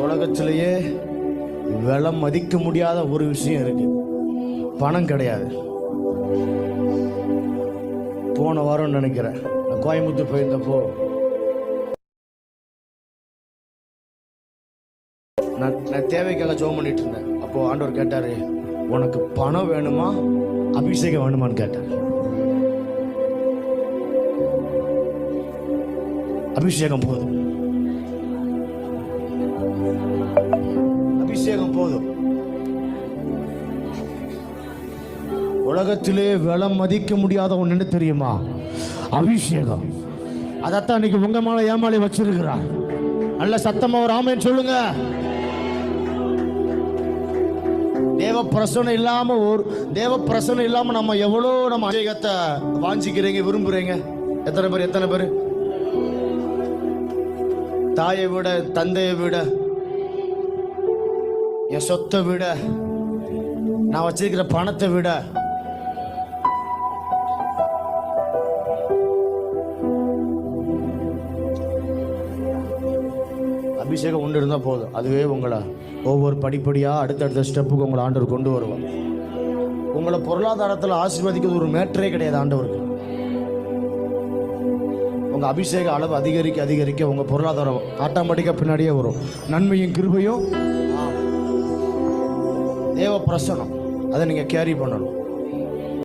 உலகத்திலேயே விலை மதிக்க முடியாத ஒரு விஷயம் இருக்கு, பணம் கிடையாது. போன வாரம் நினைக்கிறேன், நான் கோயம்புத்தூர் போயிருந்தப்போ நான் தேவைக்காக ஜெபம் பண்ணிட்டு இருந்தேன். அப்போ ஆண்டவர் கேட்டாரு, உனக்கு பணம் வேணுமா அபிஷேகம் வேணுமான்னு கேட்டார். அபிஷேகம் போதும், அபிஷேகம் போதும். உலகத்திலே விலை மதிக்க முடியாத ஒன்று என்ன தெரியுமா? அபிஷேகம். அதைத்தான் இன்னைக்கு உங்க மேல ஏமாளி வச்சிருக்கிறார். நல்ல சத்தமா ஒரு ஆமென் சொல்லுங்க. தேவ பிரசனம் இல்லாம நம்ம எவ்வளோ நம்ம அபிஷேகத்தை வாஞ்சிக்கிறீங்க, விரும்புறீங்க? எத்தனை பேர் தாயை விட, தந்தையை விட, என் சொத்தை விட, நான் வச்சிருக்கிற பணத்தை விட அபிஷேகம் ஒன்று இருந்தால் போதும். அதுவே உங்களை ஒவ்வொரு படிப்படியாக அடுத்தடுத்த ஸ்டெப்புக்கு உங்களை ஆண்டவர் கொண்டு வருவார். உங்களை பொருளாதாரத்தில் ஆசீர்வதிக்கிறது ஒரு மேட்டரே கிடையாது ஆண்டவருக்கு. உங்கள் அபிஷேக அளவு அதிகரிக்க உங்கள் பொருளாதாரம் ஆட்டோமேட்டிக்காக பின்னாடியே வரும். நன்மையும் கிருபையும் தேவ பிரசனம் அதை நீங்கள் கேரி பண்ணணும்.